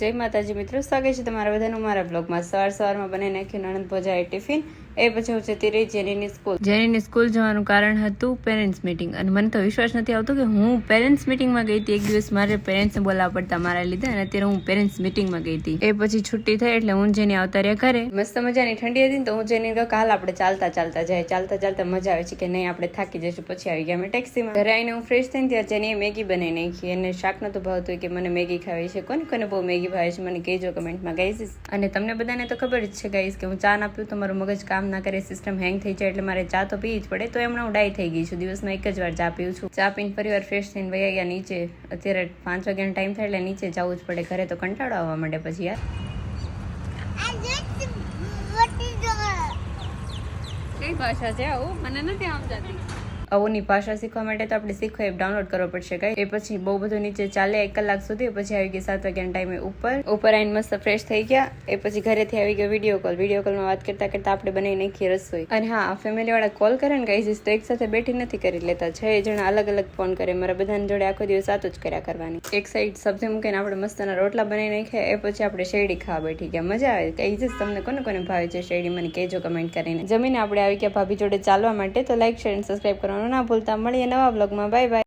જય માતાજી મિત્રો, સ્વાગત છે તમારા બધાનું મારા બ્લોગમાં। સવારમાં બનાવી નાખ્યું નણંદ ભોજાએ ટિફિન। એ પછી હું જતી રહી જેનીની સ્કૂલ જવાનું કારણ હતું પેરેન્ટ્સ મીટિંગ। અને મને તો વિશ્વાસ નથી આવતો કે હું પેરેન્ટ્સ મીટિંગમાં ગઈ હતી। એક દિવસ મારે પેરેન્ટ્સને બોલાવવા પડતા મારા લીધે, અને અત્યારે હું પેરેન્ટ્સ મીટિંગમાં ગઈ હતી। એ પછી છુટ્ટી થઈ એટલે હું જેની આવતા રહ્યા ઘરે। મસ્ત મજાની ઠંડી હતી ને, તો હું જેની કહું હાલ આપણે ચાલતા ચાલતા મજા આવે છે કે નહીં, આપણે થાકી જઈશું। પછી આવી ગયા અમે ટેક્સીમાં। ઘરે આવીને હું ફ્રેશ થઈને ત્યાં જેની મેગી બનાવી નાખી। અને શાક નતું ભાવતું કે મને મેગી ખાવી છે। કોને બહુ મેગી ભાવે છે મને કહેજો કમેન્ટમાં ગાઈઝ। અને તમને બધાને તો ખબર જ છે ગાઈઝ કે હું ચા ના પીવું તો મારું મગજ કામ ના કરે, સિસ્ટમ હેંગ થઈ જાય, એટલે મારે ચા તો પીવી જ પડે। તો હમણાં હું ડાઈ થઈ ગઈ છું, દિવસમાં એક જ વાર ચા પીવું છું। ચા પીને ફરીવાર ફ્રેશ થઈને વયા ગયા નીચે। અત્યારે 5 વાગ્યાનો ટાઈમ થાય એટલે નીચે જવું જ પડે, ઘરે તો કંટાળો આવવા માંડે પછી યાર। કઈ ભાષા છે આવું મને નથી સમજાતી। આવોની ભાષા શીખવા માટે તો આપણે શીખો એપ ડાઉનલોડ કરવો પડશે ગાઈસ। એ પછી બહુ બધું નીચે ચાલે 1 કલાક સુધી, પછી આવી ગઈ 7 વાગ્યાના ટાઈમે ઉપર આવીને મસ્ત ફ્રેશ થઈ ગયા। એ પછી ઘરેથી આવી ગયો વિડીયો કોલમાં વાત કરતા આપણે બનાવી નાખી રસોઈ। અને હા, ફેમિલી વાળા કોલ કરે ને ગાઈસ તો એક સાથે બેઠી નથી કરી લેતા, 6 જણા અલગ અલગ ફોન કરે। મારા બધાની જોડે આખો દિવસ વાતો જ કર્યા કરવાની। એક સાઈડ સબ્જી મૂકીને આપણે મસ્તના રોટલા બનાવી નાખ્યા। એ પછી આપણે શેરડી ખાવા બેઠી ગયા, મજા આવે। ગાઈસ તમને કોને ભાવે છે શેરડી મને કહેજો કમેન્ટ કરીને। જમીને આપણે આવી ગયા ભાભી જોડે ચાલવા માટે। તો લાઈક, શેર અને સબસ્ક્રાઇબ કરવાનું ના ભૂલતા। મળીએ નવા બ્લોગમાં, બાય બાય।